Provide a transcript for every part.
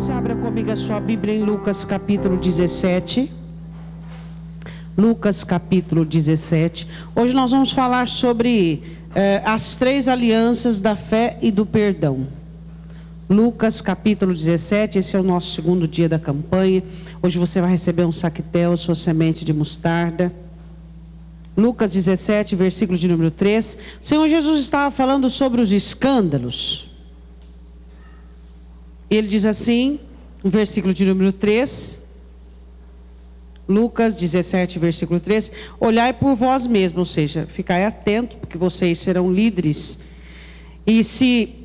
você abra comigo a sua Bíblia em Lucas capítulo 17. Lucas capítulo 17. Hoje nós vamos falar sobre as três alianças da fé e do perdão. Lucas capítulo 17, esse é o nosso segundo dia da campanha. Hoje você vai receber um saquetel, sua semente de mostarda. Lucas 17, versículo de número 3. O Senhor Jesus estava falando sobre os escândalos. Ele diz assim, no versículo de número 3, Lucas 17, versículo 3, olhai por vós mesmos, ou seja, ficai atento, porque vocês serão líderes. E se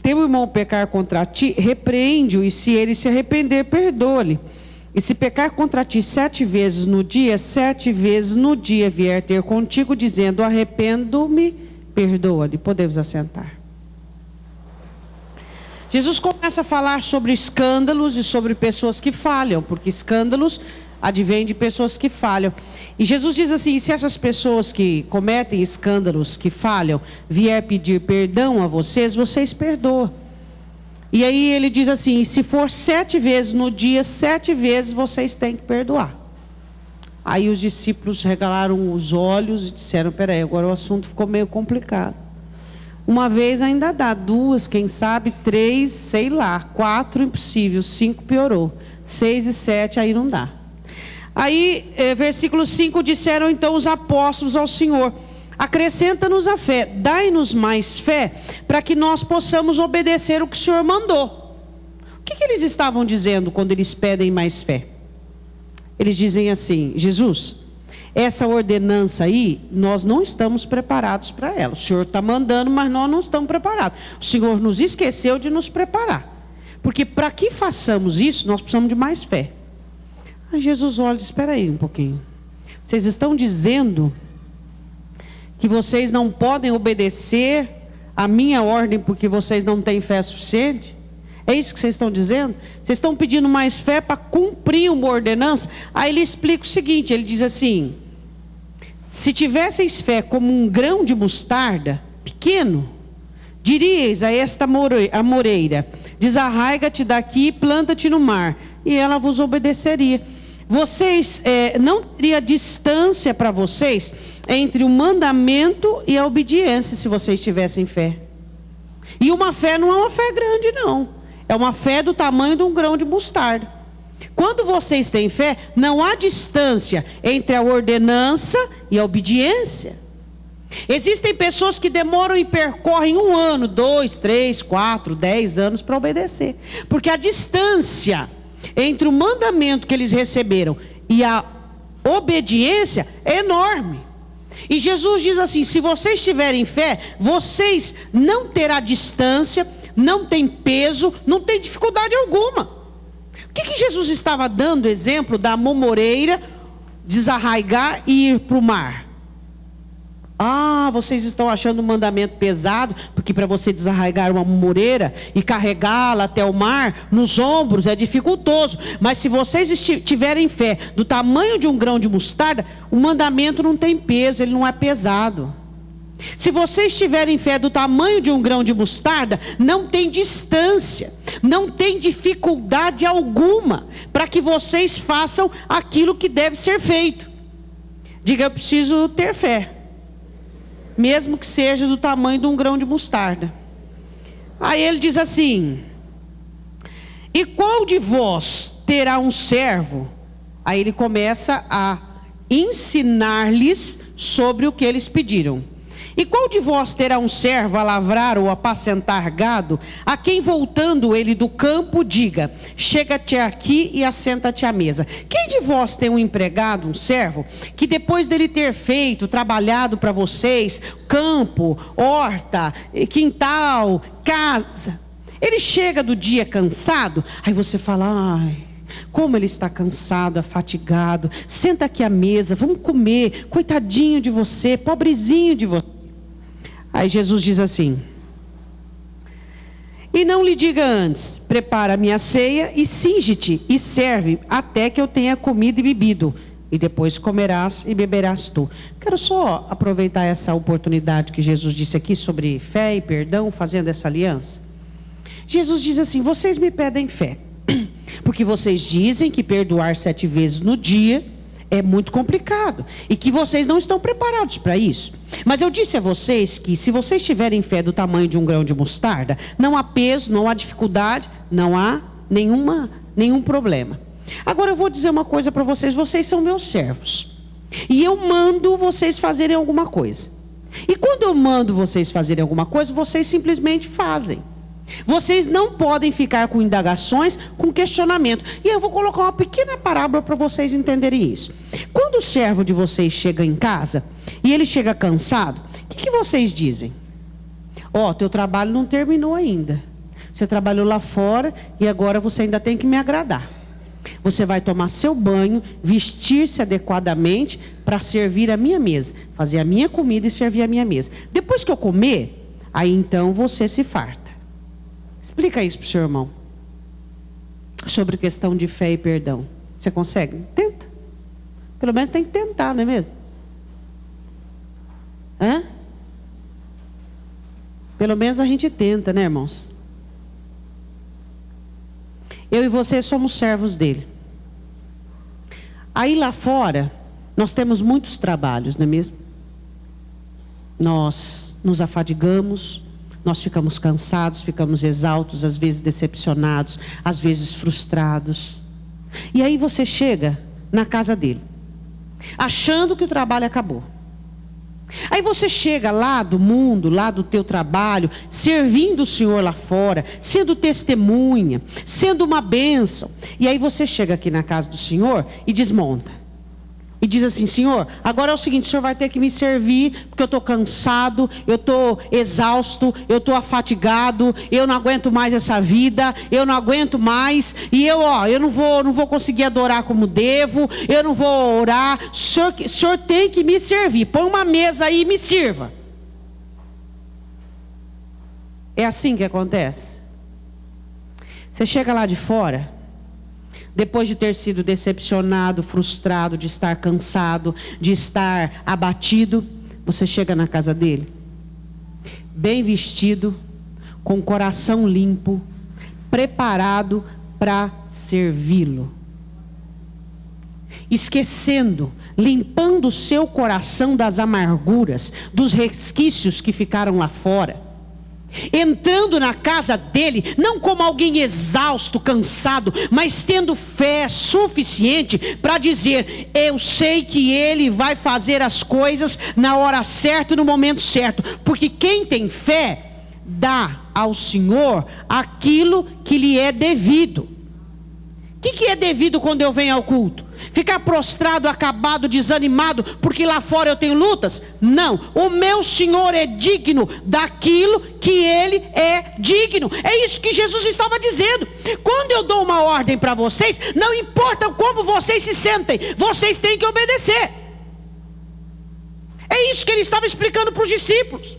teu irmão pecar contra ti, repreende-o, e se ele se arrepender, perdoa-lhe. E se pecar contra ti 7 vezes no dia, 7 vezes no dia vier ter contigo, dizendo, arrependo-me, perdoa-lhe. Podemos assentar. Jesus começa a falar sobre escândalos e sobre pessoas que falham, porque escândalos advêm de pessoas que falham. E Jesus diz assim, se essas pessoas que cometem escândalos, que falham, vier pedir perdão a vocês, vocês perdoam. E aí ele diz assim, se for 7 vezes no dia, 7 vezes vocês têm que perdoar. Aí os discípulos regalaram os olhos e disseram, peraí, agora o assunto ficou meio complicado. Uma vez ainda dá, 2, quem sabe, 3, sei lá, 4 impossível, 5 piorou, 6 e 7 aí não dá. Aí, versículo 5, disseram então os apóstolos ao Senhor, acrescenta-nos a fé, dai-nos mais fé, para que nós possamos obedecer o que o Senhor mandou. O que eles estavam dizendo quando eles pedem mais fé? Eles dizem assim, Jesus, essa ordenança aí, nós não estamos preparados para ela. O Senhor está mandando, mas nós não estamos preparados. O Senhor nos esqueceu de nos preparar. Porque para que façamos isso, nós precisamos de mais fé. Aí Jesus olha e diz, espera aí um pouquinho. Vocês estão dizendo que vocês não podem obedecer a minha ordem porque vocês não têm fé suficiente? É isso que vocês estão dizendo? Vocês estão pedindo mais fé para cumprir uma ordenança? Aí ele explica o seguinte, ele diz assim, se tivesseis fé como um grão de mostarda, pequeno, diríeis a esta amoreira, desarraiga-te daqui e planta-te no mar, e ela vos obedeceria. Vocês, não teria distância para vocês entre o mandamento e a obediência, se vocês tivessem fé. E uma fé não é uma fé grande não, é uma fé do tamanho de um grão de mostarda. Quando vocês têm fé, não há distância entre a ordenança e a obediência. Existem pessoas que demoram e percorrem 1 ano, 2, 3, 4, 10 anos para obedecer. Porque a distância entre o mandamento que eles receberam e a obediência é enorme. E Jesus diz assim, se vocês tiverem fé, vocês não terão distância, não tem peso, não tem dificuldade alguma. O que Jesus estava dando exemplo da amoreira desarraigar e ir para o mar? Ah, vocês estão achando o mandamento pesado, porque para você desarraigar uma amoreira e carregá-la até o mar, nos ombros é dificultoso. Mas se vocês tiverem fé do tamanho de um grão de mostarda, o mandamento não tem peso, ele não é pesado. Se vocês tiverem fé do tamanho de um grão de mostarda, não tem distância, não tem dificuldade alguma para que vocês façam aquilo que deve ser feito. Diga, eu preciso ter fé, mesmo que seja do tamanho de um grão de mostarda. Aí ele diz assim, e qual de vós terá um servo? Aí ele começa a ensinar-lhes sobre o que eles pediram. E qual de vós terá um servo a lavrar ou apacentar gado, a quem voltando ele do campo diga, chega-te aqui e assenta-te à mesa? Quem de vós tem um empregado, um servo, que depois dele ter feito, trabalhado para vocês, campo, horta, quintal, casa, ele chega do dia cansado, aí você fala, ai, como ele está cansado, fatigado, senta aqui à mesa, vamos comer, coitadinho de você, pobrezinho de você. Aí Jesus diz assim, e não lhe diga antes, prepara a minha ceia e cinge-te e serve até que eu tenha comido e bebido, e depois comerás e beberás tu. Quero só aproveitar essa oportunidade que Jesus disse aqui sobre fé e perdão, fazendo essa aliança. Jesus diz assim, vocês me pedem fé, Porque vocês dizem que perdoar 7 vezes no dia é muito complicado e que vocês não estão preparados para isso. Mas eu disse a vocês que se vocês tiverem fé do tamanho de um grão de mostarda, não há peso, não há dificuldade, não há nenhum problema. Agora eu vou dizer uma coisa para vocês: vocês são meus servos e eu mando vocês fazerem alguma coisa. E quando eu mando vocês fazerem alguma coisa, vocês simplesmente fazem. Vocês não podem ficar com indagações, com questionamento. E eu vou colocar uma pequena parábola para vocês entenderem isso. Quando o servo de vocês chega em casa e ele chega cansado, o que vocês dizem? Teu trabalho não terminou ainda. Você trabalhou lá fora e agora você ainda tem que me agradar. Você vai tomar seu banho, vestir-se adequadamente para servir a minha mesa, fazer a minha comida e servir a minha mesa. Depois que eu comer, aí então você se farta. Explica isso para o seu irmão. Sobre questão de fé e perdão. Você consegue? Tenta. Pelo menos tem que tentar, não é mesmo? Pelo menos a gente tenta, né, irmãos? Eu e você somos servos dele. Aí lá fora, nós temos muitos trabalhos, não é mesmo? Nós nos afadigamos, nós ficamos cansados, ficamos exaustos, às vezes decepcionados, às vezes frustrados. E aí você chega na casa dele, achando que o trabalho acabou. Aí você chega lá do mundo, lá do teu trabalho, servindo o Senhor lá fora, sendo testemunha, sendo uma bênção. E aí você chega aqui na casa do Senhor e desmonta. E diz assim: Senhor, agora é o seguinte, o Senhor vai ter que me servir, porque eu estou cansado, eu estou exausto, eu estou afatigado, eu não aguento mais essa vida, eu não aguento mais, e eu não vou conseguir adorar como devo, eu não vou orar, o senhor tem que me servir, põe uma mesa aí e me sirva. É assim que acontece. Você chega lá de fora, depois de ter sido decepcionado, frustrado, de estar cansado, de estar abatido, você chega na casa dele, bem vestido, com o coração limpo, preparado para servi-lo. Esquecendo, limpando o seu coração das amarguras, dos resquícios que ficaram lá fora. Entrando na casa dele, não como alguém exausto, cansado, mas tendo fé suficiente para dizer: eu sei que ele vai fazer as coisas na hora certa e no momento certo. Porque quem tem fé, dá ao Senhor aquilo que lhe é devido. O que é devido quando eu venho ao culto? Ficar prostrado, acabado, desanimado, porque lá fora eu tenho lutas? Não, o meu Senhor é digno daquilo que Ele é digno. É isso que Jesus estava dizendo. Quando eu dou uma ordem para vocês, não importa como vocês se sentem, vocês têm que obedecer. É isso que Ele estava explicando para os discípulos.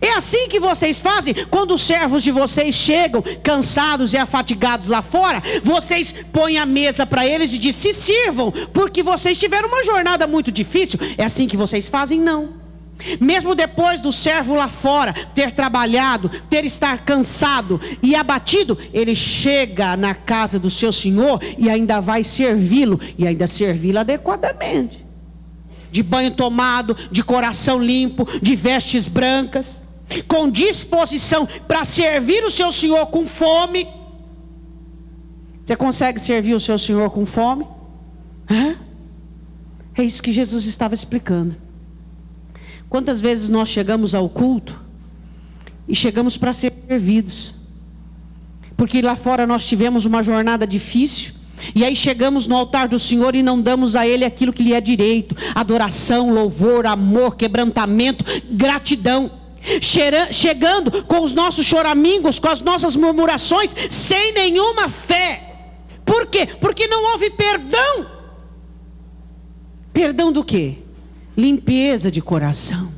É assim que vocês fazem quando os servos de vocês chegam cansados e afatigados lá fora. Vocês põem a mesa para eles e dizem: se sirvam, porque vocês tiveram uma jornada muito difícil. É assim que vocês fazem? Não. Mesmo depois do servo lá fora ter trabalhado, estar cansado e abatido, ele chega na casa do seu Senhor e ainda vai servi-lo, e ainda servi-lo adequadamente, de banho tomado, de coração limpo, de vestes brancas, com disposição para servir o seu Senhor com fome. Você consegue servir o seu Senhor com fome? É isso que Jesus estava explicando. Quantas vezes nós chegamos ao culto e chegamos para ser servidos, porque lá fora nós tivemos uma jornada difícil, e aí chegamos no altar do Senhor e não damos a Ele aquilo que lhe é direito: adoração, louvor, amor, quebrantamento, gratidão. Chegando com os nossos choramingos, com as nossas murmurações, sem nenhuma fé. Por quê? Porque não houve perdão. Perdão do quê? Limpeza de coração.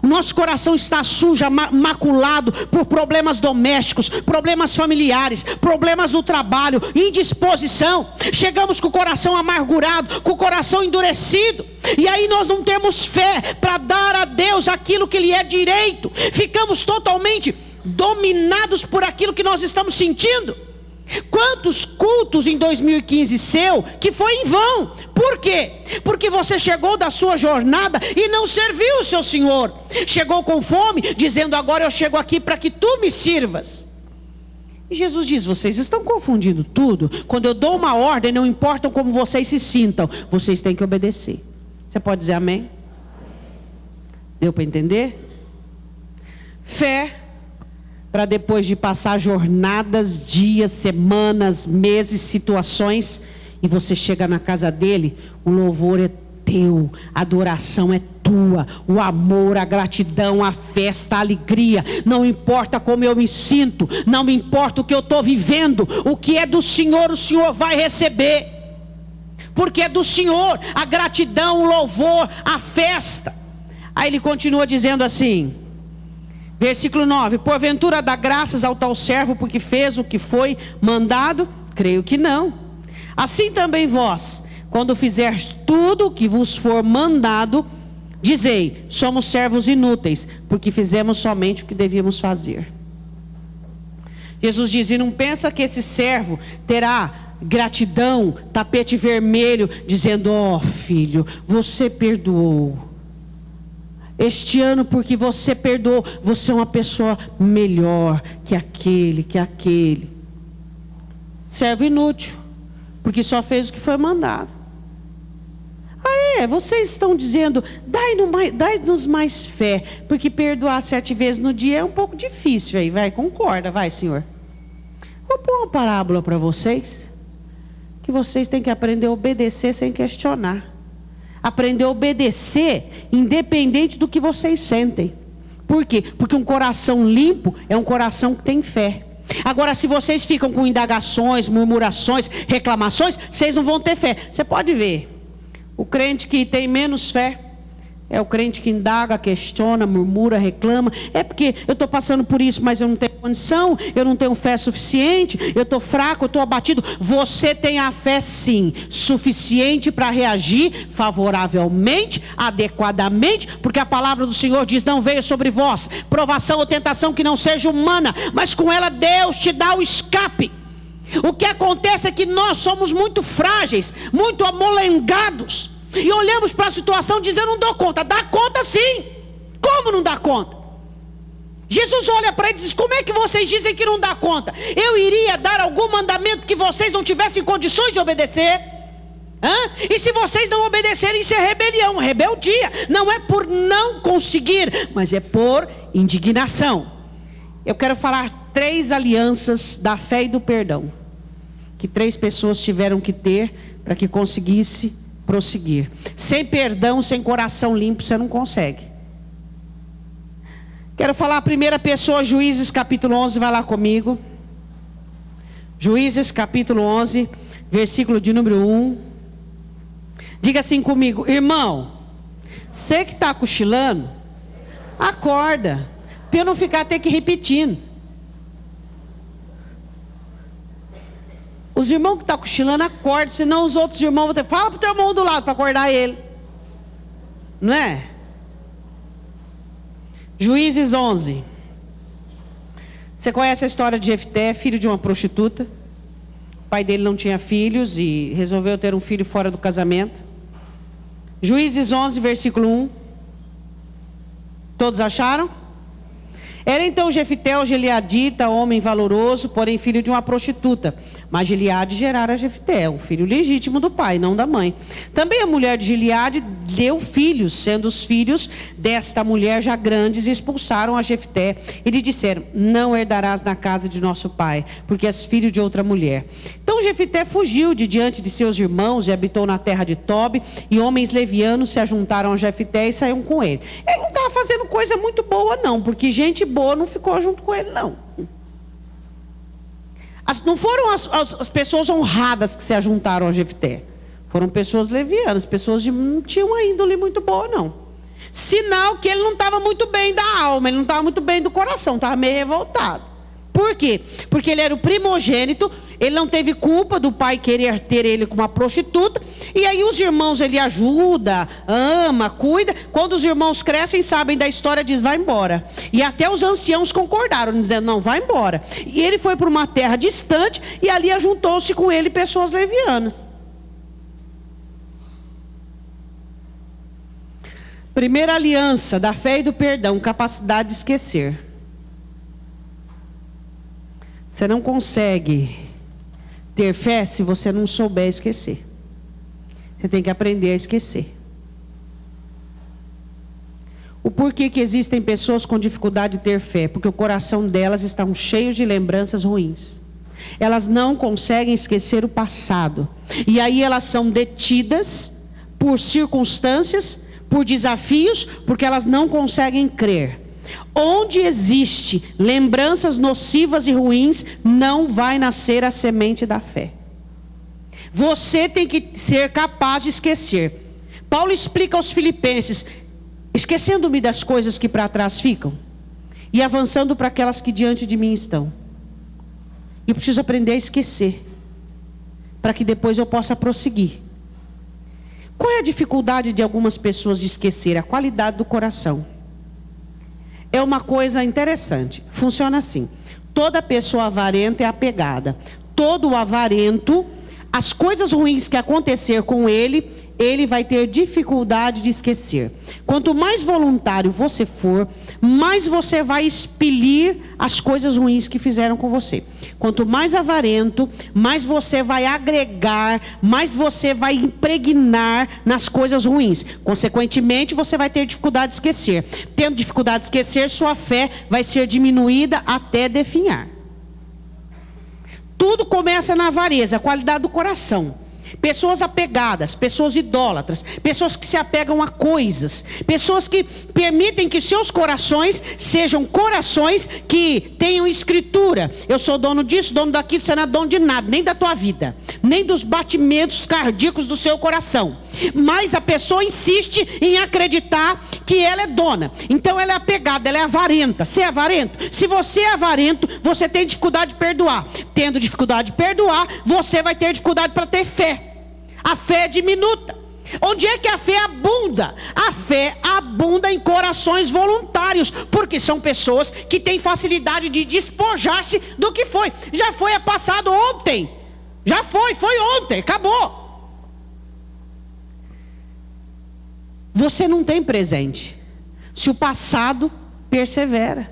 O nosso coração está sujo, maculado por problemas domésticos, problemas familiares, problemas no trabalho, indisposição. Chegamos com o coração amargurado, com o coração endurecido, e aí nós não temos fé para dar a Deus aquilo que lhe é direito. Ficamos totalmente dominados por aquilo que nós estamos sentindo. Quantos cultos em 2015 seu que foi em vão? Por quê? Porque você chegou da sua jornada e não serviu o seu Senhor. Chegou com fome, dizendo: agora eu chego aqui para que tu me sirvas. E Jesus diz: vocês estão confundindo tudo. Quando eu dou uma ordem, não importa como vocês se sintam, vocês têm que obedecer. Você pode dizer amém? Deu para entender? Fé, para depois de passar jornadas, dias, semanas, meses, situações, e você chega na casa dele, o louvor é teu, a adoração é tua, o amor, a gratidão, a festa, a alegria. Não importa como eu me sinto, não me importa o que eu estou vivendo, o que é do Senhor, o Senhor vai receber, porque é do Senhor a gratidão, o louvor, a festa. Aí ele continua dizendo assim, versículo 9: porventura dá graças ao tal servo porque fez o que foi mandado? Creio que não. Assim também vós, quando fizeres tudo o que vos for mandado, dizei: somos servos inúteis, porque fizemos somente o que devíamos fazer. Jesus diz: e não pensa que esse servo terá gratidão, tapete vermelho, dizendo: ó filho, você perdoou. Este ano, porque você perdoou, você é uma pessoa melhor que aquele. Servo inútil, porque só fez o que foi mandado. Vocês estão dizendo: dai-nos mais fé, porque perdoar 7 vezes no dia é um pouco difícil. Aí, vai, concorda, vai, Senhor. Vou pôr uma parábola para vocês, que vocês têm que aprender a obedecer sem questionar. Aprender a obedecer independente do que vocês sentem. Por quê? Porque um coração limpo é um coração que tem fé. Agora, se vocês ficam com indagações, murmurações, reclamações, vocês não vão ter fé. Você pode ver, o crente que tem menos fé é o crente que indaga, questiona, murmura, reclama. É porque eu estou passando por isso, mas eu não tenho condição, eu não tenho fé suficiente, eu estou fraco, eu estou abatido. Você tem a fé sim, suficiente para reagir favoravelmente, adequadamente, porque a palavra do Senhor diz: não veio sobre vós provação ou tentação que não seja humana, mas com ela Deus te dá o escape. O que acontece é que nós somos muito frágeis, muito amolengados, e olhamos para a situação dizendo: não dou conta. Dá conta sim. Como não dá conta? Jesus olha para eles e diz: como é que vocês dizem que não dá conta? Eu iria dar algum mandamento que vocês não tivessem condições de obedecer? E se vocês não obedecerem, isso é rebelião, rebeldia. Não é por não conseguir, mas é por indignação. Eu quero falar 3 alianças da fé e do perdão, que 3 pessoas tiveram que ter para que conseguisse prosseguir. Sem perdão, sem coração limpo, você não consegue. Quero falar a primeira pessoa, Juízes capítulo 11, vai lá comigo. Juízes capítulo 11, versículo de número 1. Diga assim comigo: irmão, você que está cochilando, acorda, para eu não ficar ter que repetindo. Os irmãos que estão cochilando, acordam, senão os outros irmãos vão ter... Fala para o teu irmão do lado para acordar ele. Não é? Juízes 11. Você conhece a história de Jefté, filho de uma prostituta. O pai dele não tinha filhos e resolveu ter um filho fora do casamento. Juízes 11, versículo 1. Todos acharam? Era então Jefté o gileadita, homem valoroso, porém filho de uma prostituta. Mas Gileade gerara Jefté, um filho legítimo do pai, não da mãe. Também a mulher de Gileade deu filhos, sendo os filhos desta mulher já grandes, e expulsaram a Jefté e lhe disseram: não herdarás na casa de nosso pai, porque és filho de outra mulher. Então Jefté fugiu de diante de seus irmãos e habitou na terra de Tobi, e homens levianos se ajuntaram a Jefté e saíram com ele. Ele não estava fazendo coisa muito boa não, porque gente boa não ficou junto com ele não. Não foram as pessoas honradas que se ajuntaram a Jefté. Foram pessoas levianas, pessoas que não tinham uma índole muito boa não. Sinal que ele não estava muito bem da alma, ele não estava muito bem do coração, estava meio revoltado. Por quê? Porque ele era o primogênito, ele não teve culpa do pai querer ter ele como uma prostituta, e aí os irmãos ele ajuda, ama, cuida. Quando os irmãos crescem, sabem da história, diz, vai embora. E até os anciãos concordaram, dizendo, não, vai embora. E ele foi para uma terra distante, e ali ajuntou-se com ele pessoas levianas. Primeira aliança da fé e do perdão, capacidade de esquecer. Você não consegue ter fé se você não souber esquecer. Você tem que aprender a esquecer. O porquê que existem pessoas com dificuldade de ter fé? Porque o coração delas está cheio de lembranças ruins. Elas não conseguem esquecer o passado. E aí elas são detidas por circunstâncias, por desafios, porque elas não conseguem crer. Onde existe lembranças nocivas e ruins, não vai nascer a semente da fé. Você tem que ser capaz de esquecer. Paulo explica aos filipenses, esquecendo-me das coisas que para trás ficam, e avançando para aquelas que diante de mim estão. Eu preciso aprender a esquecer, para que depois eu possa prosseguir. Qual é a dificuldade de algumas pessoas de esquecer? A qualidade do coração. É uma coisa interessante. Funciona assim. Toda pessoa avarenta é apegada. Todo avarento, as coisas ruins que acontecer com ele vai ter dificuldade de esquecer. Quanto mais voluntário você for, mais você vai expelir as coisas ruins que fizeram com você. Quanto mais avarento, mais você vai agregar, mais você vai impregnar nas coisas ruins. Consequentemente, você vai ter dificuldade de esquecer. Tendo dificuldade de esquecer, sua fé vai ser diminuída até definhar. Tudo começa na avareza, a qualidade do coração. Pessoas apegadas, pessoas idólatras, pessoas que se apegam a coisas, pessoas que permitem que seus corações sejam corações que tenham escritura. Eu sou dono disso, dono daquilo, você não é dono de nada, nem da tua vida, nem dos batimentos cardíacos do seu coração. Mas a pessoa insiste em acreditar que ela é dona. Então ela é apegada, ela é avarenta. Você é avarento? Se você é avarento, você tem dificuldade de perdoar. Tendo dificuldade de perdoar, você vai ter dificuldade para ter fé. A fé é diminuta. Onde é que a fé abunda? A fé abunda em corações voluntários, porque são pessoas que têm facilidade de despojar-se do que foi. Já foi, é passado ontem. Já foi ontem, acabou. Você não tem presente se o passado persevera.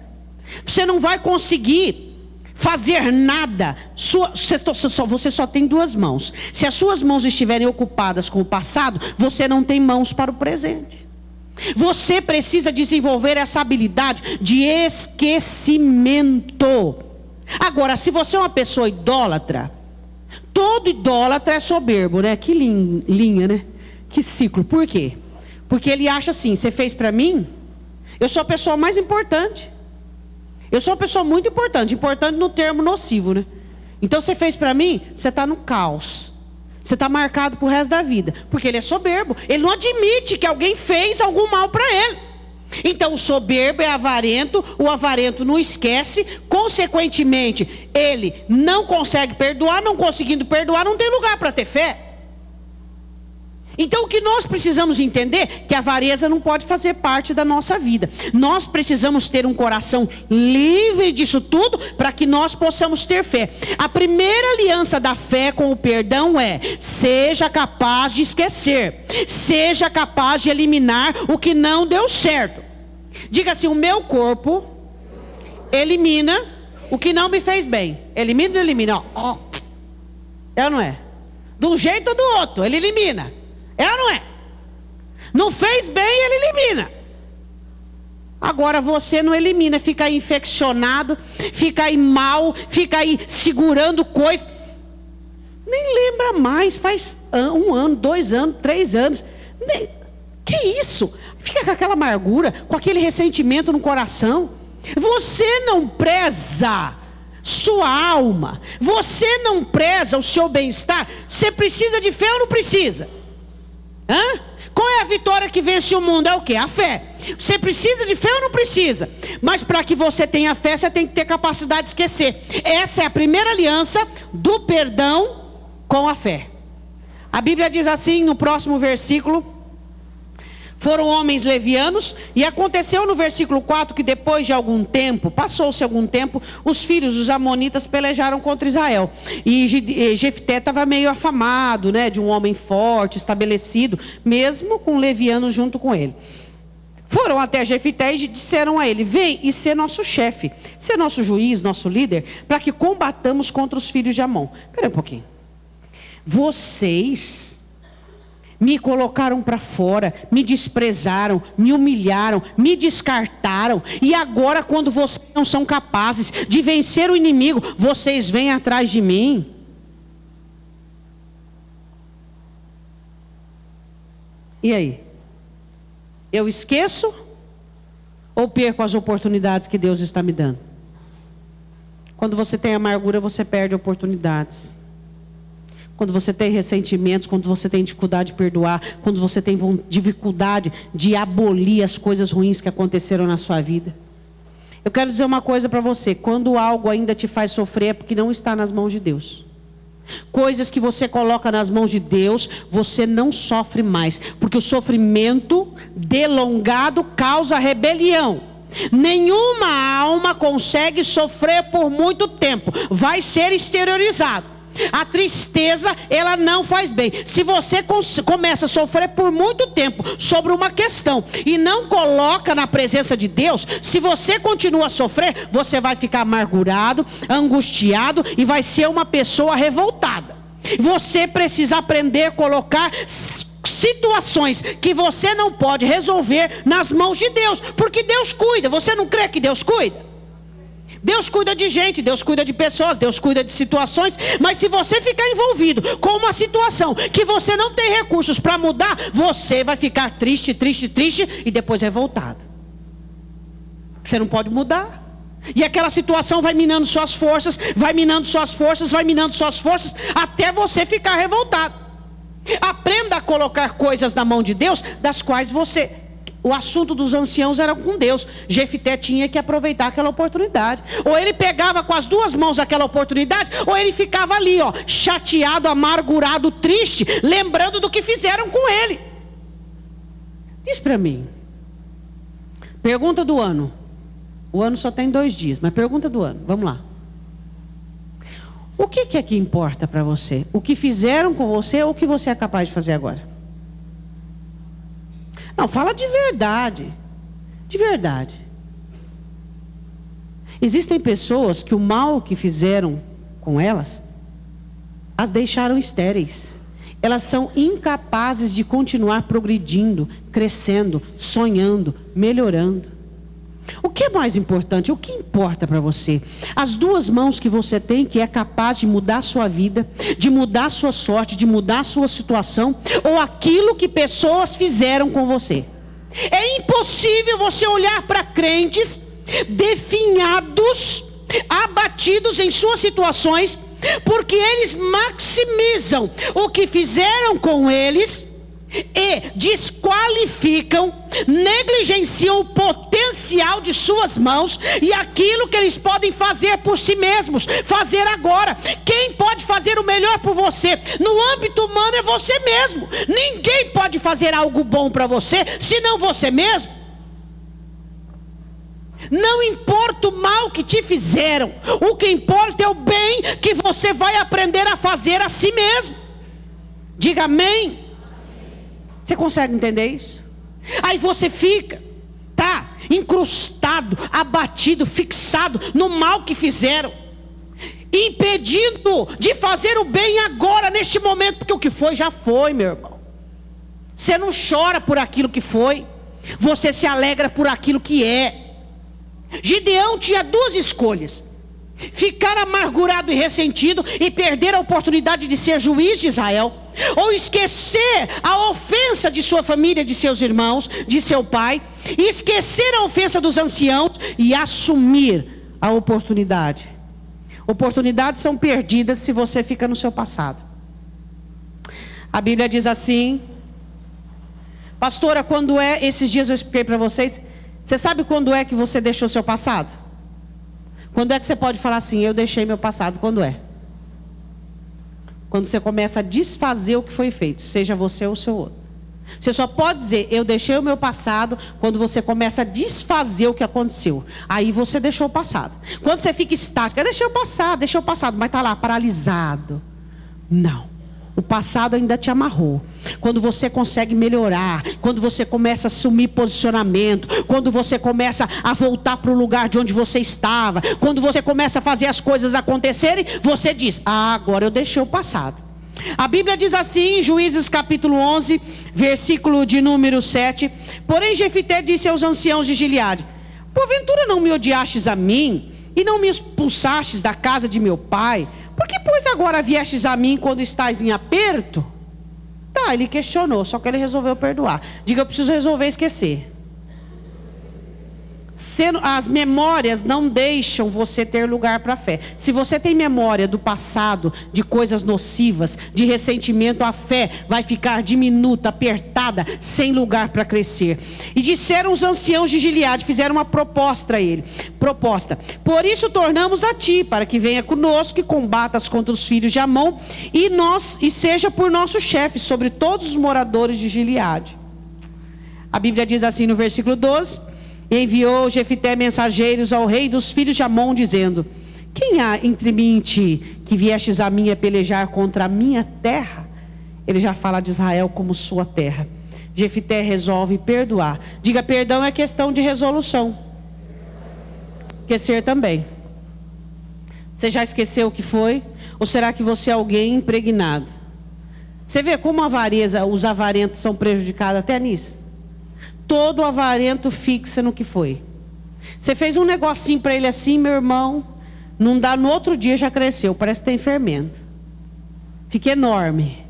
Você não vai conseguir fazer nada. Você só tem duas mãos. Se as suas mãos estiverem ocupadas com o passado, você não tem mãos para o presente. Você precisa desenvolver essa habilidade de esquecimento. Agora, se você é uma pessoa idólatra, todo idólatra é soberbo, né? Que linha, né? Que ciclo. Por quê? Porque ele acha assim, você fez para mim, eu sou a pessoa mais importante. Eu sou uma pessoa muito importante, importante no termo nocivo, né? Então você fez para mim, você está no caos. Você está marcado para o resto da vida. Porque ele é soberbo, ele não admite que alguém fez algum mal para ele. Então o soberbo é avarento, o avarento não esquece, consequentemente ele não consegue perdoar, não conseguindo perdoar, não tem lugar para ter fé. Então o que nós precisamos entender é que a avareza não pode fazer parte da nossa vida. Nós precisamos ter um coração livre disso tudo para que nós possamos ter fé. A primeira aliança da fé com o perdão é: seja capaz de esquecer, seja capaz de eliminar o que não deu certo. Diga assim: o meu corpo elimina o que não me fez bem. Elimina ou não elimina? Ó. É ou não é? De um jeito ou do outro, ele elimina. É ou não é? Não fez bem, ele elimina. Agora você não elimina, fica aí infeccionado, fica aí mal, fica aí segurando coisas. Nem lembra mais, faz 1 ano, 2 anos, 3 anos. Que isso? Fica com aquela amargura, com aquele ressentimento no coração. Você não preza sua alma, você não preza o seu bem-estar. Você precisa de fé ou não precisa? Qual é a vitória que vence o mundo? É o quê? A fé. Você precisa de fé ou não precisa? Mas para que você tenha fé, você tem que ter capacidade de esquecer. Essa é a primeira aliança do perdão com a fé. A Bíblia diz assim no próximo versículo: foram homens levianos, e aconteceu no versículo 4 que depois de algum tempo, passou-se algum tempo, os filhos dos amonitas pelejaram contra Israel. E Jefté estava meio afamado, né, de um homem forte, estabelecido, mesmo com levianos junto com ele. Foram até Jefté e disseram a ele: vem e ser nosso chefe, ser nosso juiz, nosso líder, para que combatamos contra os filhos de Amon. Espera um pouquinho. Vocês me colocaram para fora, me desprezaram, me humilharam, me descartaram. E agora, quando vocês não são capazes de vencer o inimigo, vocês vêm atrás de mim. E aí? Eu esqueço ou perco as oportunidades que Deus está me dando? Quando você tem amargura, você perde oportunidades. Quando você tem ressentimentos, quando você tem dificuldade de perdoar, quando você tem dificuldade de abolir as coisas ruins que aconteceram na sua vida. Eu quero dizer uma coisa para você: quando algo ainda te faz sofrer, é porque não está nas mãos de Deus. Coisas que você coloca nas mãos de Deus, você não sofre mais, porque o sofrimento delongado causa rebelião. Nenhuma alma consegue sofrer por muito tempo, vai ser exteriorizado. A tristeza, ela não faz bem. Se você começa a sofrer por muito tempo sobre uma questão e não coloca na presença de Deus, se você continua a sofrer, você vai ficar amargurado, angustiado e vai ser uma pessoa revoltada. Você precisa aprender a colocar situações que você não pode resolver nas mãos de Deus, porque Deus cuida. Você não crê que Deus cuida? Deus cuida de gente, Deus cuida de pessoas, Deus cuida de situações. Mas se você ficar envolvido com uma situação que você não tem recursos para mudar, você vai ficar triste, triste, triste e depois revoltado. Você não pode mudar. E aquela situação vai minando suas forças, vai minando suas forças, vai minando suas forças, até você ficar revoltado. Aprenda a colocar coisas na mão de Deus, das quais você... O assunto dos anciãos era com Deus. Jefté tinha que aproveitar aquela oportunidade. Ou ele pegava com as duas mãos aquela oportunidade, ou ele ficava ali, ó, chateado, amargurado, triste, lembrando do que fizeram com ele. Diz para mim. Pergunta do ano. O ano só tem 2 dias, mas pergunta do ano. Vamos lá. O que é que importa para você? O que fizeram com você ou o que você é capaz de fazer agora? Não, fala de verdade. De verdade. Existem pessoas que o mal que fizeram com elas, as deixaram estéreis. Elas são incapazes de continuar progredindo, crescendo, sonhando, melhorando. O que é mais importante? O que importa para você? As 2 mãos que você tem, que é capaz de mudar a sua vida, de mudar a sua sorte, de mudar a sua situação, ou aquilo que pessoas fizeram com você. É impossível você olhar para crentes definhados, abatidos em suas situações, porque eles maximizam o que fizeram com eles e desqualificam, negligenciam o potencial de suas mãos e aquilo que eles podem fazer por si mesmos, fazer agora. Quem pode fazer o melhor por você no âmbito humano é você mesmo. Ninguém pode fazer algo bom para você senão você mesmo. Não importa o mal que te fizeram, o que importa é o bem que você vai aprender a fazer a si mesmo. Diga amém. Você consegue entender isso? Aí você fica, incrustado, abatido, fixado no mal que fizeram, impedindo de fazer o bem agora, neste momento, porque o que foi já foi, meu irmão. Você não chora por aquilo que foi, você se alegra por aquilo que é. Gideão tinha 2 escolhas: ficar amargurado e ressentido e perder a oportunidade de ser juiz de Israel, ou esquecer a ofensa de sua família, de seus irmãos, de seu pai, esquecer a ofensa dos anciãos e assumir a oportunidade. Oportunidades são perdidas se você fica no seu passado. A Bíblia diz assim, Pastora, quando é, esses dias eu expliquei para vocês, você sabe quando é que você deixou seu passado? Quando é que você pode falar assim, eu deixei meu passado? Quando é? Quando você começa a desfazer o que foi feito, seja você ou o seu outro. Você só pode dizer, eu deixei o meu passado, quando você começa a desfazer o que aconteceu. Aí você deixou o passado. Quando você fica estático, eu deixei o passado, mas está lá, paralisado. Não. O passado ainda te amarrou. Quando você consegue melhorar, quando você começa a assumir posicionamento, quando você começa a voltar para o lugar de onde você estava, quando você começa a fazer as coisas acontecerem, você diz, agora eu deixei o passado. A Bíblia diz assim, em Juízes capítulo 11, versículo de número 7, porém Jefité disse aos anciãos de Gileade, porventura não me odiastes a mim, e não me expulsastes da casa de meu pai? Por que, pois, agora viestes a mim quando estás em aperto? Tá, ele questionou, só que ele resolveu perdoar. Diga, eu preciso resolver esquecer. As memórias não deixam você ter lugar para a fé. Se você tem memória do passado, de coisas nocivas, de ressentimento, a fé vai ficar diminuta, apertada, sem lugar para crescer. E disseram os anciãos de Gileade, fizeram uma proposta a ele. Por isso tornamos a ti, para que venha conosco e combatas contra os filhos de Amon, e seja por nosso chefe sobre todos os moradores de Gileade. A Bíblia diz assim no versículo 12, enviou Jefité mensageiros ao rei dos filhos de Amon, dizendo, quem há entre mim e ti, que viestes a mim a pelejar contra a minha terra? Ele já fala de Israel como sua terra. Jefité resolve perdoar. Diga, perdão é questão de resolução. Esquecer também. Você já esqueceu o que foi? Ou será que você é alguém impregnado? Você vê como a avareza, os avarentos são prejudicados até nisso? Todo avarento fixa no que foi. Você fez um negocinho para ele assim, meu irmão, não dá, no outro dia já cresceu, parece que tem fermento. Fica enorme.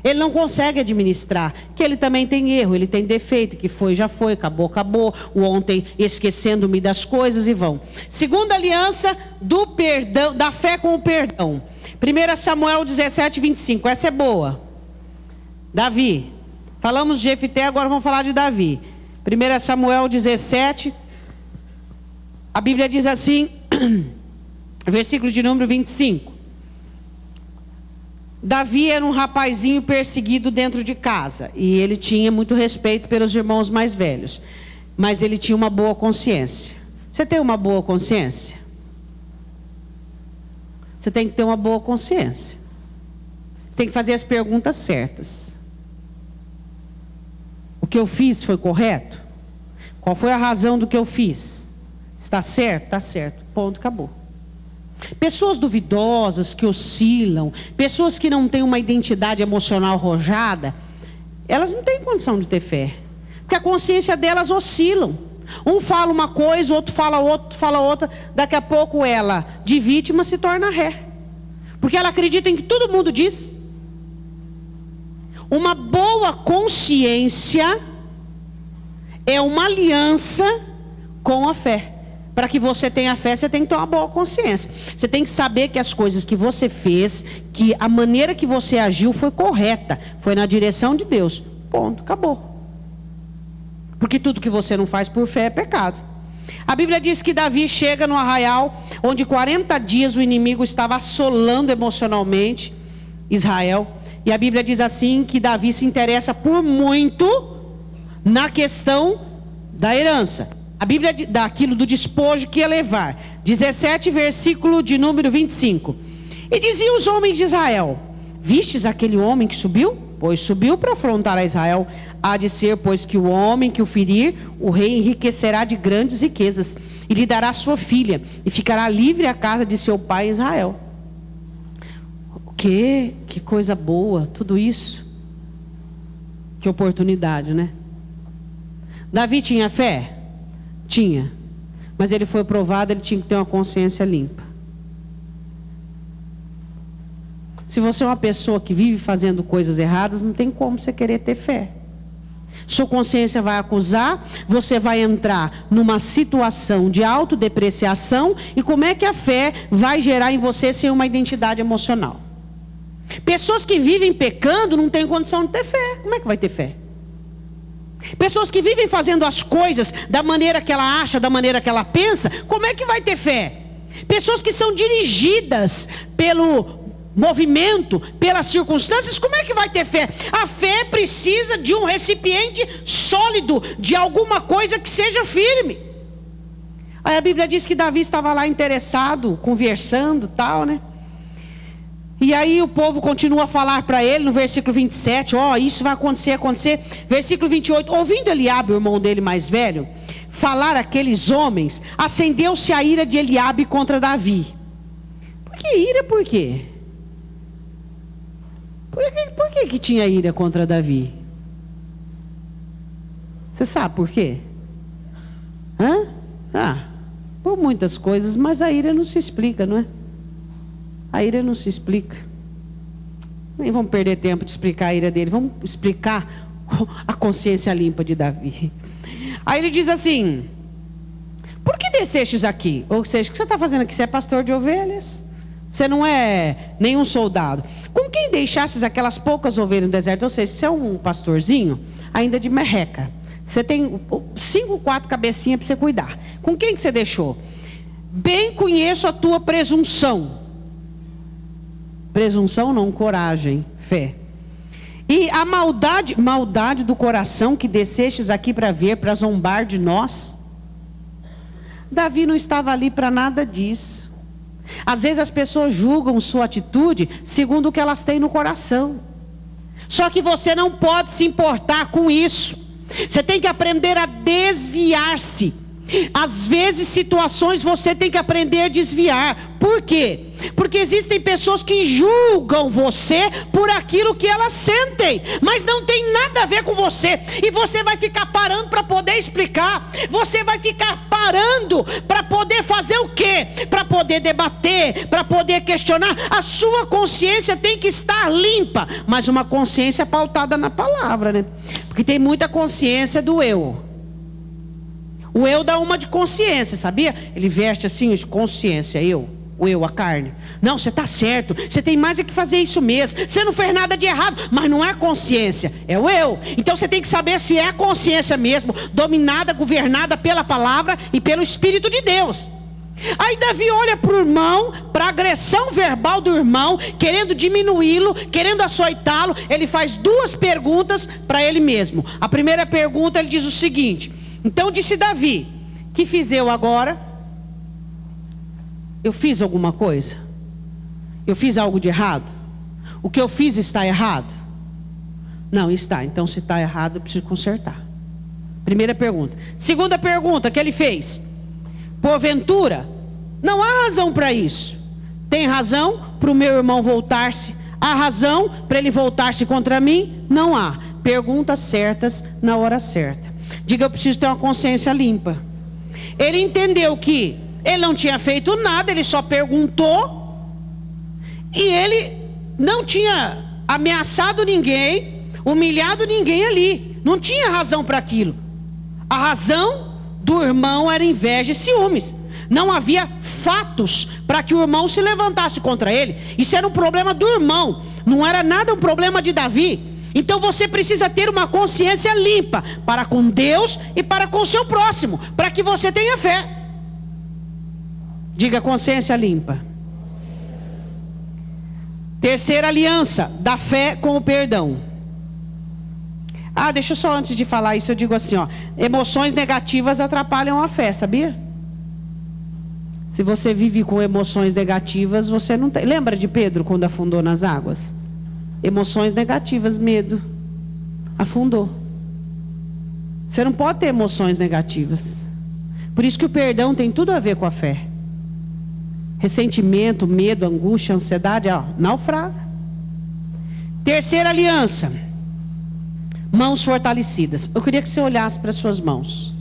Ele não consegue administrar, que ele também tem erro, ele tem defeito, que foi, já foi, acabou, acabou. O ontem esquecendo-me das coisas e vão. Segunda aliança do perdão, da fé com o perdão. 1 Samuel 17, 25, essa é boa. Davi. Falamos de Jefité, agora vamos falar de Davi. 1 Samuel 17, a Bíblia diz assim, versículo de número 25. Davi era um rapazinho perseguido dentro de casa, e ele tinha muito respeito pelos irmãos mais velhos, mas ele tinha uma boa consciência. Você tem uma boa consciência? Você tem que ter uma boa consciência. Você tem que fazer as perguntas certas. O que eu fiz foi correto? Qual foi a razão do que eu fiz? Está certo? Está certo. Ponto, acabou. Pessoas duvidosas, que oscilam, pessoas que não têm uma identidade emocional arrojada, elas não têm condição de ter fé. Porque a consciência delas oscilam. Um fala uma coisa, o outro fala outra. Daqui a pouco ela, de vítima, se torna ré. Porque ela acredita em que todo mundo diz. Uma boa consciência é uma aliança com a fé. Para que você tenha fé, você tem que ter uma boa consciência. Você tem que saber que as coisas que você fez, que a maneira que você agiu foi correta, foi na direção de Deus. Ponto, acabou. Porque tudo que você não faz por fé é pecado. A Bíblia diz que Davi chega no arraial, onde 40 dias o inimigo estava assolando emocionalmente Israel. E a Bíblia diz assim, que Davi se interessa por muito na questão da herança. A Bíblia daquilo do despojo que ia levar. 17, versículo de número 25. E diziam os homens de Israel, vistes aquele homem que subiu? Pois subiu para afrontar a Israel. Há de ser, pois, que o homem que o ferir, o rei enriquecerá de grandes riquezas, e lhe dará sua filha, e ficará livre a casa de seu pai Israel. Que coisa boa, tudo isso. Que oportunidade, né? Davi tinha fé? Tinha. Mas ele foi provado, ele tinha que ter uma consciência limpa. Se você é uma pessoa que vive fazendo coisas erradas, não tem como você querer ter fé. Sua consciência vai acusar, você vai entrar numa situação de autodepreciação, e como é que a fé vai gerar em você sem uma identidade emocional? Pessoas que vivem pecando não têm condição de ter fé. Como é que vai ter fé? Pessoas que vivem fazendo as coisas da maneira que ela acha, da maneira que ela pensa, como é que vai ter fé? Pessoas que são dirigidas pelo movimento, pelas circunstâncias, como é que vai ter fé? A fé precisa de um recipiente sólido, de alguma coisa que seja firme. Aí a Bíblia diz que Davi estava lá interessado, conversando, tal, né? E aí o povo continua a falar para ele no versículo 27, isso vai acontecer. Versículo 28, ouvindo Eliabe, o irmão dele mais velho, falar aqueles homens, acendeu-se a ira de Eliabe contra Davi. Por que ira? Por quê? Por que tinha ira contra Davi? Você sabe por quê? Por muitas coisas, mas a ira não se explica, não é? A ira não se explica. Nem vamos perder tempo de explicar a ira dele. Vamos explicar a consciência limpa de Davi. Aí ele diz assim: por que descestes aqui? Ou seja, o que você está fazendo aqui? Você é pastor de ovelhas? Você não é nenhum soldado. Com quem deixastes aquelas poucas ovelhas no deserto? Ou seja, você é um pastorzinho ainda de merreca. Você tem 5, 4 cabecinhas para você cuidar. Com quem que você deixou? Bem conheço a tua presunção. Presunção não, coragem, fé. E a maldade do coração que descestes aqui para ver, para zombar de nós. Davi não estava ali para nada disso. Às vezes as pessoas julgam sua atitude segundo o que elas têm no coração. Só que você não pode se importar com isso. Você tem que aprender a desviar-se. Às vezes, situações você tem que aprender a desviar. Por quê? Porque existem pessoas que julgam você por aquilo que elas sentem, mas não tem nada a ver com você. E você vai ficar parando para poder explicar. Você vai ficar parando para poder fazer o quê? Para poder debater, para poder questionar. A sua consciência tem que estar limpa, mas uma consciência pautada na palavra, né? Porque tem muita consciência do eu. O eu dá uma de consciência, sabia? Ele veste assim, consciência, o eu, a carne. Não, você está certo, você tem mais é que fazer isso mesmo. Você não fez nada de errado, mas não é consciência, é o eu. Então você tem que saber se é a consciência mesmo, dominada, governada pela palavra e pelo Espírito de Deus. Aí Davi olha para o irmão, para a agressão verbal do irmão, querendo diminuí-lo, querendo açoitá-lo. Ele faz 2 perguntas para ele mesmo. A primeira pergunta, ele diz o seguinte: então disse Davi: que fiz eu agora? Eu fiz alguma coisa? Eu fiz algo de errado? O que eu fiz está errado? Não, está. Então se está errado, eu preciso consertar. Primeira pergunta. Segunda pergunta que ele fez: porventura, não há razão para isso? Tem razão para o meu irmão voltar-se? Há razão para ele voltar-se contra mim? Não há. Perguntas certas na hora certa. Diga: eu preciso ter uma consciência limpa. Ele entendeu que ele não tinha feito nada, ele só perguntou. E ele não tinha ameaçado ninguém, humilhado ninguém ali. Não tinha razão para aquilo. A razão do irmão era inveja e ciúmes. Não havia fatos para que o irmão se levantasse contra ele. Isso era um problema do irmão, não era nada um problema de Davi. Então você precisa ter uma consciência limpa para com Deus e para com o seu próximo, para que você tenha fé. Diga: consciência limpa. Terceira aliança da fé com o perdão. Deixa eu só, antes de falar isso, eu digo assim, emoções negativas atrapalham a fé, sabia? Se você vive com emoções negativas, você não tem. Lembra de Pedro quando afundou nas águas? Emoções negativas, medo, afundou. Você não pode ter emoções negativas. Por isso que o perdão tem tudo a ver com a fé. Ressentimento, medo, angústia, ansiedade, naufraga. Terceira aliança: mãos fortalecidas. Eu queria que você olhasse para as suas mãos.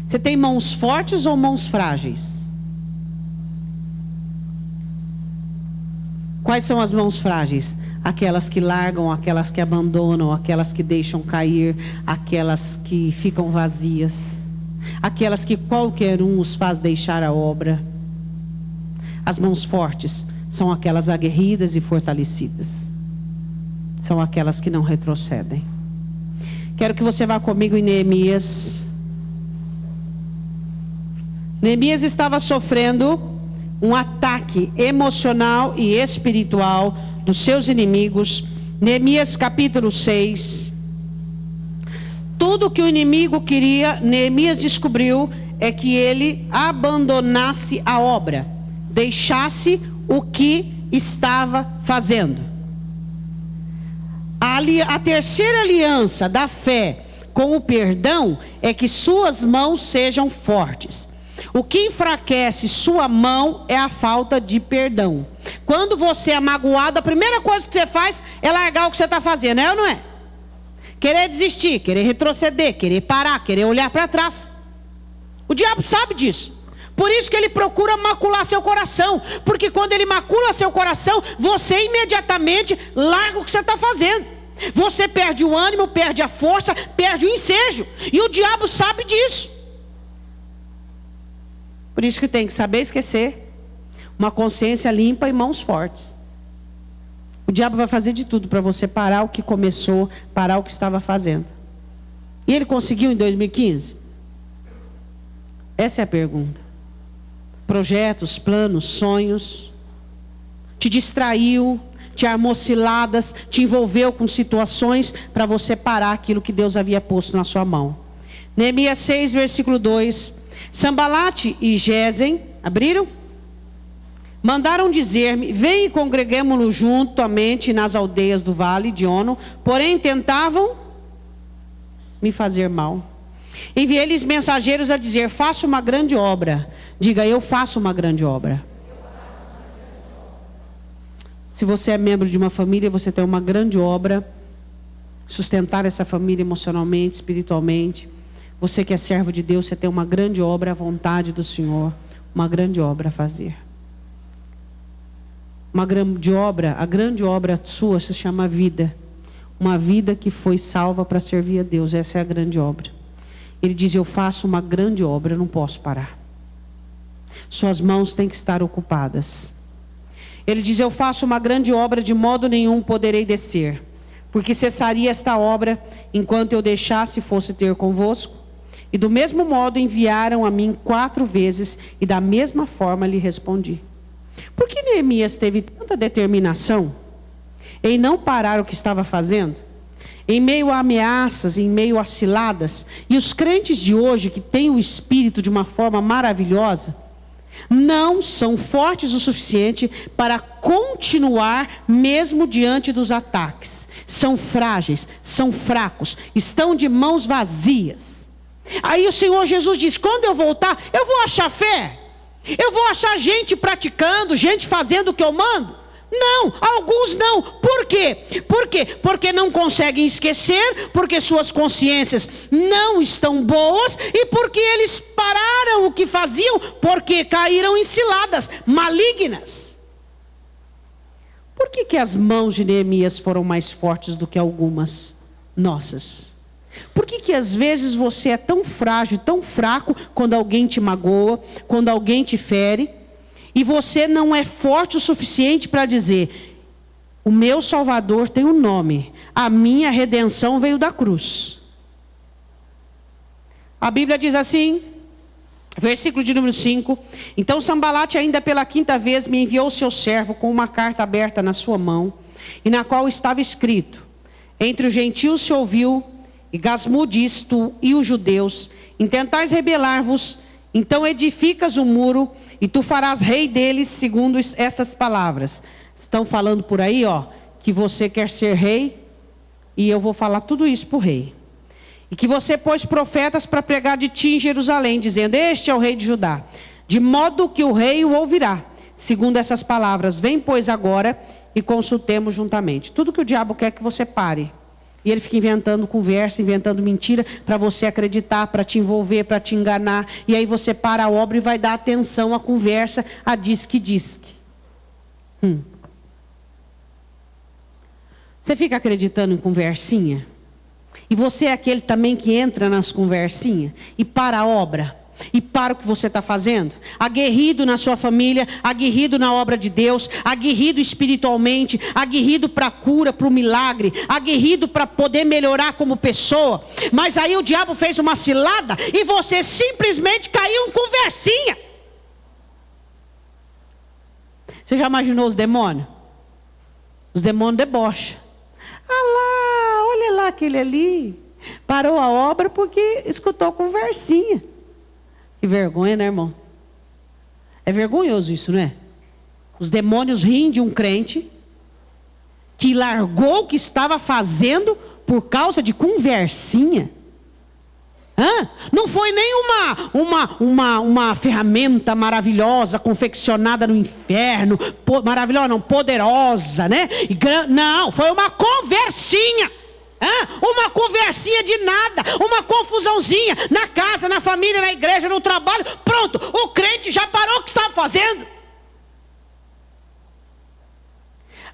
Você tem mãos fortes ou mãos frágeis? Quais são as mãos frágeis? Aquelas que largam, aquelas que abandonam, aquelas que deixam cair, aquelas que ficam vazias, aquelas que qualquer um os faz deixar a obra. As mãos fortes são aquelas aguerridas e fortalecidas. são aquelas que não retrocedem. Quero que você vá comigo em Neemias. Neemias estava sofrendo um ataque emocional e espiritual dos seus inimigos. Neemias capítulo 6. Tudo que o inimigo queria, Neemias descobriu, é que ele abandonasse a obra, deixasse o que estava fazendo. A terceira aliança da fé com o perdão é que suas mãos sejam fortes. O que enfraquece sua mão é a falta de perdão. Quando você é magoado, a primeira coisa que você faz é largar o que você está fazendo, é ou não é? Querer desistir, querer retroceder, querer parar, querer olhar para trás. O diabo sabe disso. Por isso que ele procura macular seu coração. Porque quando ele macula seu coração, você imediatamente larga o que você está fazendo. Você perde o ânimo, perde a força, perde o ensejo. E o diabo sabe disso. Por isso que tem que saber esquecer, uma consciência limpa e mãos fortes. O diabo vai fazer de tudo para você parar o que começou, parar o que estava fazendo. E ele conseguiu em 2015? Essa é a pergunta. Projetos, planos, sonhos, te distraiu, te armou ciladas, te envolveu com situações para você parar aquilo que Deus havia posto na sua mão. Neemias 6, versículo 2. Sambalate e Gesem, abriram? Mandaram dizer-me, vem e congreguemo-nos juntamente nas aldeias do vale de Ono, porém tentavam me fazer mal. Enviei-lhes mensageiros a dizer, faço uma grande obra. Diga, eu faço uma grande obra. Se você é membro de uma família, você tem uma grande obra, sustentar essa família emocionalmente, espiritualmente. Você que é servo de Deus, você tem uma grande obra à vontade do Senhor, uma grande obra a fazer. Uma grande obra, a grande obra sua se chama vida. Uma vida que foi salva para servir a Deus, essa é a grande obra. Ele diz, eu faço uma grande obra, eu não posso parar. Suas mãos têm que estar ocupadas. Ele diz, eu faço uma grande obra, de modo nenhum poderei descer, porque cessaria esta obra, enquanto eu deixasse e fosse ter convosco. E do mesmo modo enviaram a mim 4 vezes, e da mesma forma lhe respondi. Por que Neemias teve tanta determinação em não parar o que estava fazendo? Em meio a ameaças, em meio a ciladas. E os crentes de hoje, que têm o Espírito de uma forma maravilhosa, não são fortes o suficiente para continuar mesmo diante dos ataques. São frágeis, são fracos, estão de mãos vazias. Aí o Senhor Jesus diz, quando eu voltar, eu vou achar fé? Eu vou achar gente praticando, gente fazendo o que eu mando? Não, alguns não. Por quê? Por quê? Porque não conseguem esquecer, porque suas consciências não estão boas e porque eles pararam o que faziam, porque caíram em ciladas malignas. Por que as mãos de Neemias foram mais fortes do que algumas nossas? Por que às vezes você é tão frágil, tão fraco, quando alguém te magoa, quando alguém te fere, e você não é forte o suficiente para dizer, o meu Salvador tem um nome, a minha redenção veio da cruz. A Bíblia diz assim, versículo de número 5, então Sambalate ainda pela 5ª vez me enviou o seu servo com uma carta aberta na sua mão, e na qual estava escrito, entre os gentios se ouviu, e Gasmu diz tu e os judeus, intentais rebelar-vos, então edificas o muro, e tu farás rei deles, segundo essas palavras. Estão falando por aí, que você quer ser rei, e eu vou falar tudo isso para o rei. E que você pôs profetas para pregar de ti em Jerusalém, dizendo, este é o rei de Judá. De modo que o rei o ouvirá, segundo essas palavras. Vem, pois, agora, e consultemos juntamente. Tudo que o diabo quer que você pare. E ele fica inventando conversa, inventando mentira, para você acreditar, para te envolver, para te enganar. E aí você para a obra e vai dar atenção à conversa, a diz-que. Você fica acreditando em conversinha? E você é aquele também que entra nas conversinhas e para a obra? e para o que você está fazendo, aguerrido na sua família, aguerrido na obra de Deus, aguerrido espiritualmente, aguerrido para a cura, para o milagre, aguerrido para poder melhorar como pessoa, mas aí o diabo fez uma cilada e você simplesmente caiu em conversinha. Você já imaginou os demônios? Os demônios debocham. Ah lá, olha lá aquele ali, parou a obra porque escutou conversinha. Que vergonha, né, irmão? É vergonhoso isso, não é? Os demônios riem de um crente que largou o que estava fazendo por causa de conversinha. Não foi nem uma ferramenta maravilhosa, confeccionada no inferno, maravilhosa não, poderosa, né? Não, foi uma conversinha. Uma conversinha de nada, uma confusãozinha na casa, na família, na igreja, no trabalho. Pronto, o crente já parou o que estava fazendo.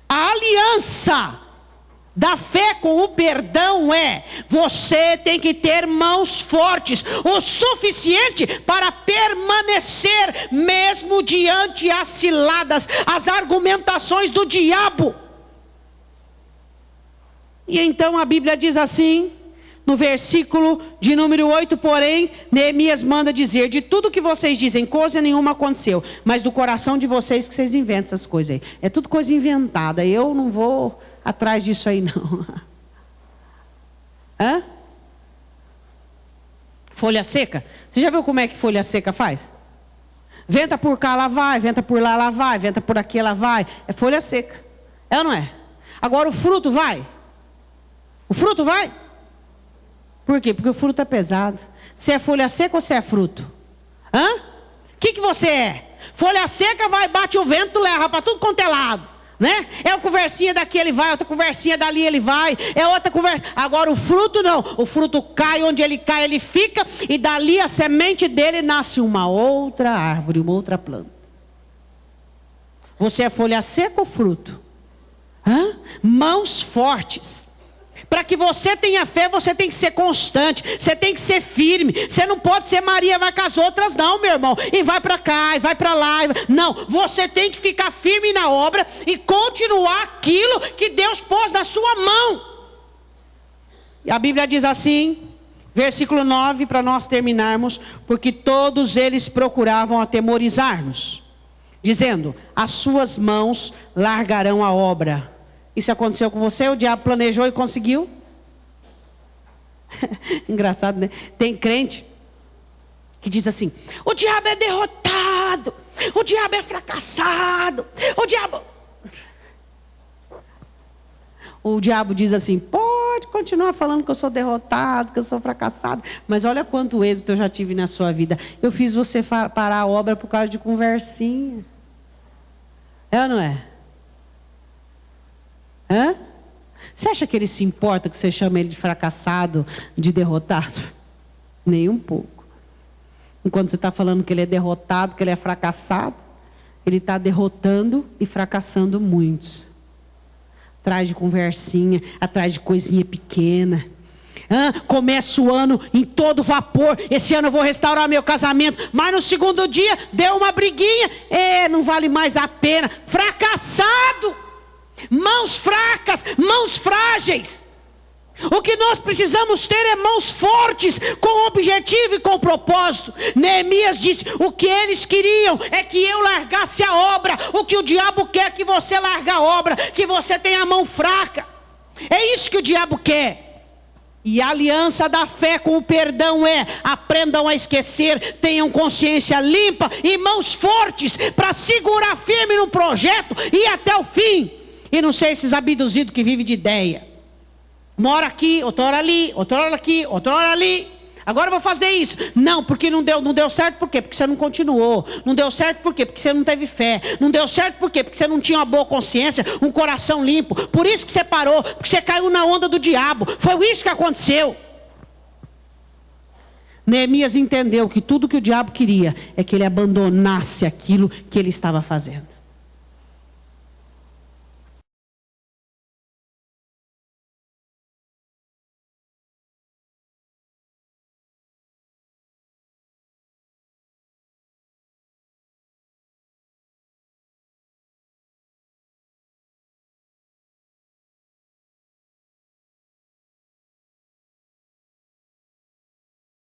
A aliança da fé com o perdão você tem que ter mãos fortes, o suficiente para permanecer mesmo diante as ciladas, as argumentações do diabo. E então a Bíblia diz assim, no versículo de número 8, porém, Neemias manda dizer, de tudo que vocês dizem, coisa nenhuma aconteceu, mas do coração de vocês que vocês inventam essas coisas aí. É tudo coisa inventada, eu não vou atrás disso aí não. Folha seca? Você já viu como é que folha seca faz? Venta por cá, ela vai, venta por lá, ela vai, venta por aqui, ela vai. É folha seca. É ou não é? Agora o fruto vai? O fruto vai? Por quê? Porque o fruto é pesado. Você é folha seca ou você é fruto? O que você é? Folha seca vai, bate o vento, leva para tudo quanto é lado. Né? É uma conversinha daqui ele vai, outra conversinha dali ele vai, é outra conversa. Agora o fruto não, o fruto cai, onde ele cai ele fica, e dali a semente dele nasce uma outra árvore, uma outra planta. Você é folha seca ou fruto? Mãos fortes. Para que você tenha fé, você tem que ser constante, você tem que ser firme. Você não pode ser Maria vai com as outras não, meu irmão, e vai para cá, e vai para lá. Não, você tem que ficar firme na obra e continuar aquilo que Deus pôs na sua mão. E a Bíblia diz assim, versículo 9, para nós terminarmos, porque todos eles procuravam atemorizar-nos, dizendo, as suas mãos largarão a obra. Isso aconteceu com você? O diabo planejou e conseguiu? Engraçado, né? Tem crente que diz assim, o diabo é derrotado, o diabo é fracassado, o diabo diz assim, pode continuar falando que eu sou derrotado, que eu sou fracassado, mas olha quanto êxito eu já tive na sua vida. Eu fiz você parar a obra por causa de conversinha. É ou não é? Você acha que ele se importa que você chama ele de fracassado, de derrotado? Nem um pouco. Enquanto você está falando que ele é derrotado, que ele é fracassado, ele está derrotando e fracassando muitos. Atrás de conversinha, atrás de coisinha pequena. Começa o ano em todo vapor. Esse ano eu vou restaurar meu casamento, mas no segundo dia deu uma briguinha, não vale mais a pena. Fracassado. Mãos fracas, mãos frágeis. O que nós precisamos ter é mãos fortes, com objetivo e com propósito. Neemias disse, o que eles queriam é que eu largasse a obra. O que o diabo quer é que você largue a obra, que você tenha a mão fraca. É isso que o diabo quer. E a aliança da fé com o perdão aprendam a esquecer, tenham consciência limpa e mãos fortes para segurar firme no projeto e ir até o fim. E não ser esses abduzidos que vivem de ideia. Uma hora aqui, outra hora ali, outra hora aqui, outra hora ali. Agora eu vou fazer isso. Não, porque não deu certo, por quê? Porque você não continuou. Não deu certo, por quê? Porque você não teve fé. Não deu certo, por quê? Porque você não tinha uma boa consciência, um coração limpo. Por isso que você parou, porque você caiu na onda do diabo. Foi isso que aconteceu. Neemias entendeu que tudo que o diabo queria é que ele abandonasse aquilo que ele estava fazendo.